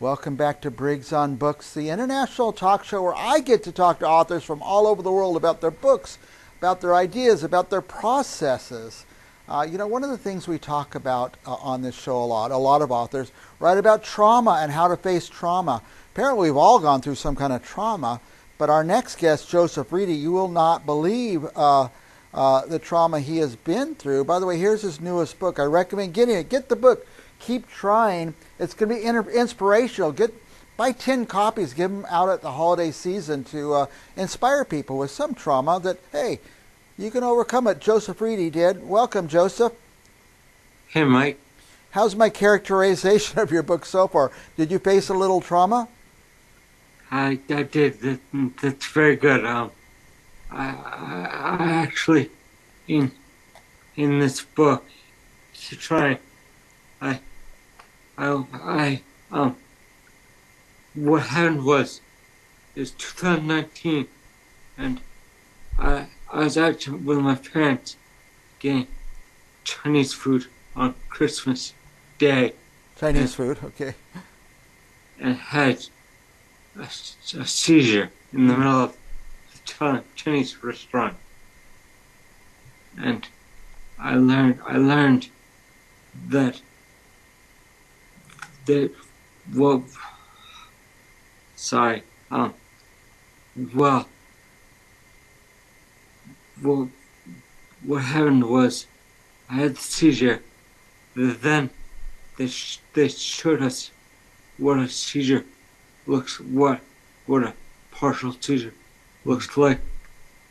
Welcome back to Briggs on Books, the international talk show where I get to talk to authors from all over the world about their books, about their ideas, about their processes. One of the things we talk about on this show a lot of authors write about trauma and how to face trauma. Apparently, we've all gone through some kind of trauma, but our next guest, Joseph Reidy, you will not believe the trauma he has been through. By the way, here's his newest book. I recommend getting it. Get the book. Keep trying. It's going to be inspirational. Buy 10 copies. Give them out at the holiday season to inspire people with some trauma that, hey, you can overcome it. Joseph Reidy did. Welcome, Joseph. Hey, Mike. How's my characterization of your book so far? Did you face a little trauma? I did. That's very good. I actually, in this book, to try, what happened was, it was 2019, and I was out with my parents getting Chinese food on Christmas Day. Chinese food, okay. And had a seizure in the middle of the Chinese restaurant. And I learned that well, sorry, what happened was I had the seizure. Then they showed us what a seizure what a partial seizure looks like,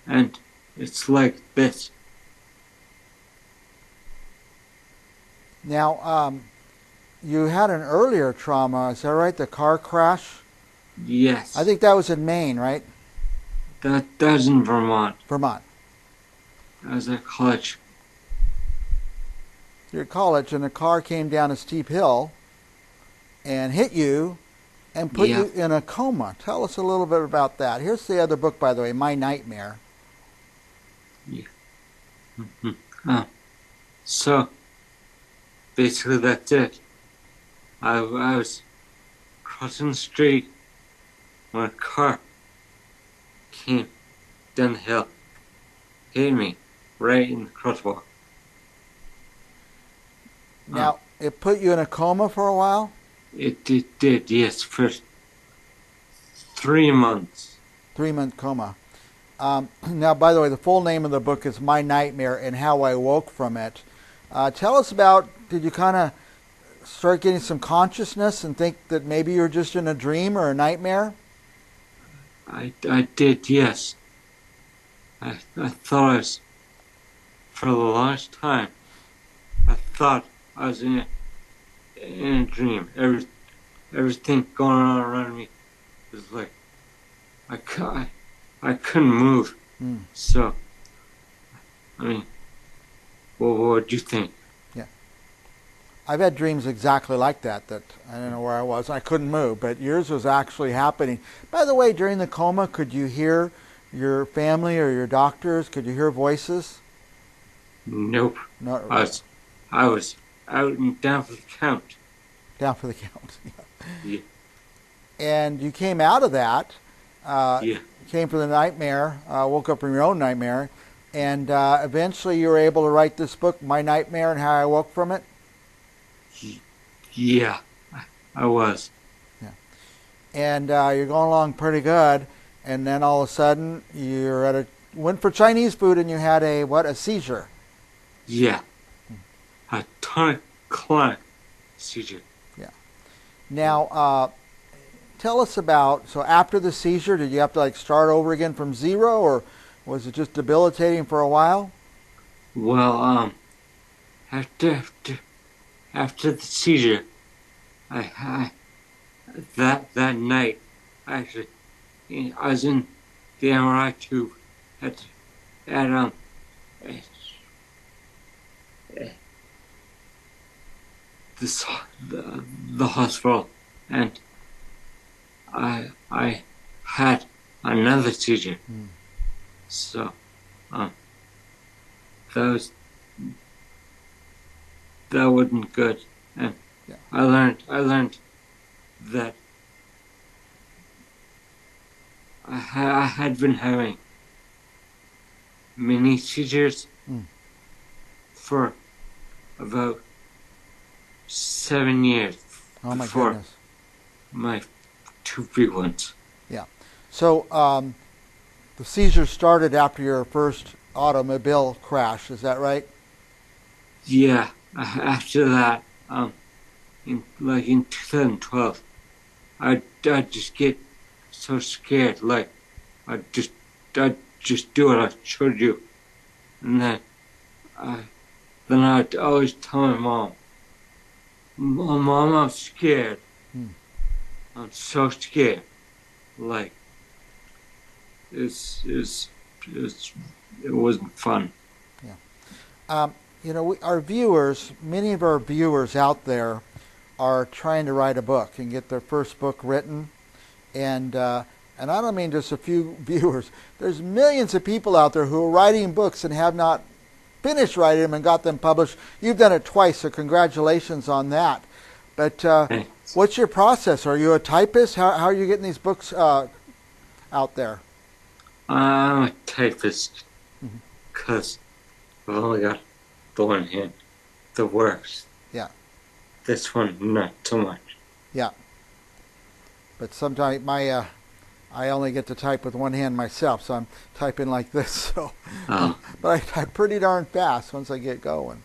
and it's like this. Now, you had an earlier trauma, is that right? The car crash? Yes. I think that was in Maine, right? That was in Vermont. Vermont. I was at college. You're at college, and a car came down a steep hill and hit you and put you in a coma. Tell us a little bit about that. Here's the other book, by the way, My Nightmare. Yeah. So, basically that's it. I was crossing the street when a car came down the hill, hit me right in the crosswalk. Now, it put you in a coma for a while? It did, yes, for 3 months. 3-month coma. Now, by the way, the full name of the book is My Nightmare and How I Woke from It. Tell us about, did you kind of start getting some consciousness and think that maybe you were just in a dream or a nightmare? I did, yes. I thought I was, for the longest time, I thought I was in a dream. Everything going on around me was like, I couldn't move. So, I mean, what do you think? Yeah. I've had dreams exactly like that I don't know where I was. I couldn't move, but yours was actually happening. By the way, during the coma, could you hear your family or your doctors? Could you hear voices? Nope. No. I was out and down for the count. Down for the count. Yeah. And you came out of that. Yeah. You came from the nightmare, woke up from your own nightmare, and eventually you were able to write this book, My Nightmare and How I Woke from It? Yeah, I was. Yeah. And you're going along pretty good, and then all of a sudden you went for Chinese food and you had a seizure. Yeah. A tonic seizure. Yeah. Now, tell us about, so after the seizure, did you have to start over again from zero, or was it just debilitating for a while? Well, after the seizure, that night, actually, I was in the MRI tube at the hospital, and I had another teacher. So, that wasn't good. And Yeah. I learned that I had been having mini seizures Mm. for about 7 years Oh my before goodness. my two big ones. Yeah. So the seizures started after your first automobile crash. Is that right? Yeah, after that, in 2012, I just get so scared. Like I just I just do what I showed you, and I then I'd always tell my mom, I'm scared. Hmm. I'm so scared. Like it's it's it wasn't fun. Yeah. Our viewers, many of our viewers out there, are trying to write a book and get their first book written, and I don't mean just a few viewers. There's millions of people out there who are writing books and have not finished writing them and got them published. You've done it twice, so congratulations on that. But Thanks. what's your process? Are you a typist? How are you getting these books out there? I'm a typist Mm-hmm. because I've only got the one hand that works. Yeah, This one, not so much. yeah. But sometimes I only get to type with one hand myself, so I'm typing like this. So, Oh, but I type pretty darn fast once I get going.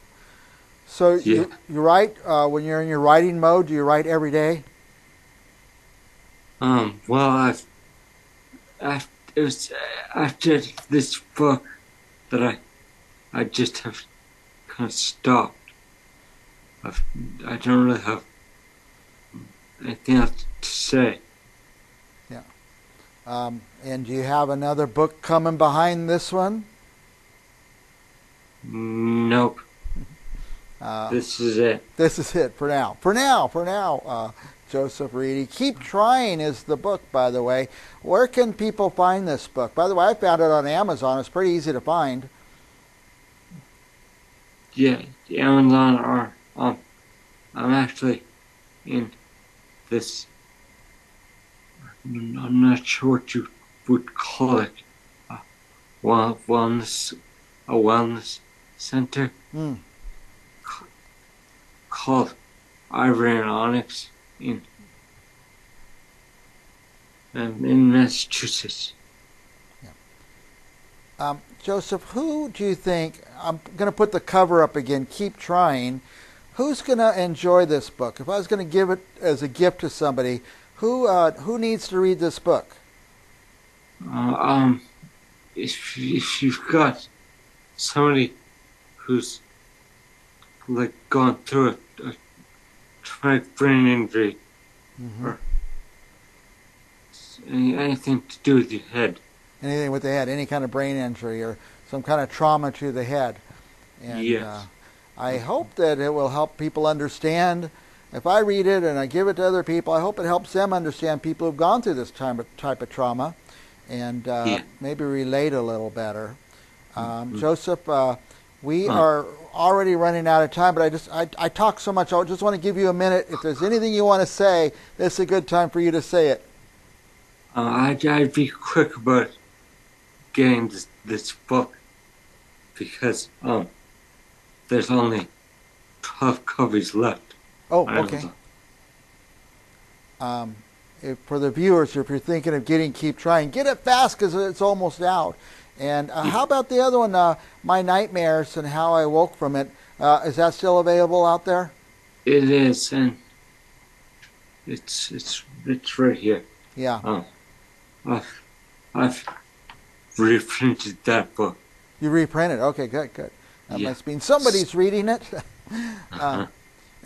So yeah. you write when you're in your writing mode. Do you write every day? Well, it was after this book that I just have kind of stopped. I've, I don't really have anything else to say. Yeah. And do you have another book coming behind this one? Nope. Uh, This is it. this is it for now. Joseph Reidy. Keep Trying is the book, by the way. Where can people find this book? By the way, I found it on Amazon. It's pretty easy to find. Yeah, Amazon or I'm actually in this. I'm not sure what you would call it. Uh, wellness, a wellness center Mm. called Ivory and Onyx in Massachusetts. Joseph, who do you think, I'm going to put the cover up again, Keep Trying, who's going to enjoy this book? If I was going to give it as a gift to somebody, who needs to read this book? Uh, if you've got somebody who's like gone through a traumatic brain injury Mm-hmm. or anything to do with your head. Anything with the head, any kind of brain injury or some kind of trauma to the head. And Yes. I hope that it will help people understand. If I read it and I give it to other people, I hope it helps them understand people who've gone through this type of trauma and Yeah. maybe relate a little better. Mhm. Joseph, we are already running out of time, but I talk so much. I just want to give you a minute. If there's anything you want to say, this is a good time for you to say it. I'd be quick about getting this book because there's only 12 copies left. Oh, okay. For the viewers, if you're thinking of Keep Trying, get it fast because it's almost out. And how about the other one, My Nightmares and How I Woke from It? Is that still available out there? It is, and it's right here. Yeah. I've reprinted that book. You reprinted. Okay, good. That Yeah. must mean somebody's reading it.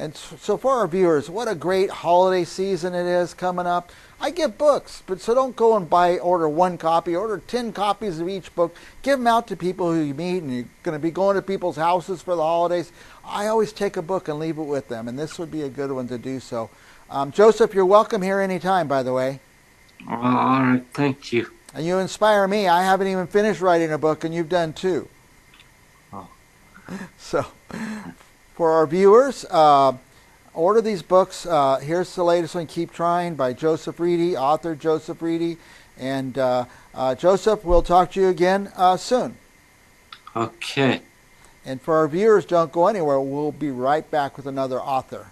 And so for our viewers, what a great holiday season it is coming up. I give books, but so don't go and order one copy, order 10 copies of each book. Give them out to people who you meet, and you're going to be going to people's houses for the holidays. I always take a book and leave it with them, and this would be a good one to do so. Joseph, you're welcome here anytime, by the way. All right, thank you. And you inspire me. I haven't even finished writing a book, and you've done too. Oh. So, for our viewers, order these books. Here's the latest one, Keep Trying, by Joseph Reidy, author Joseph Reidy. And Joseph, we'll talk to you again soon. Okay. And for our viewers, don't go anywhere. We'll be right back with another author.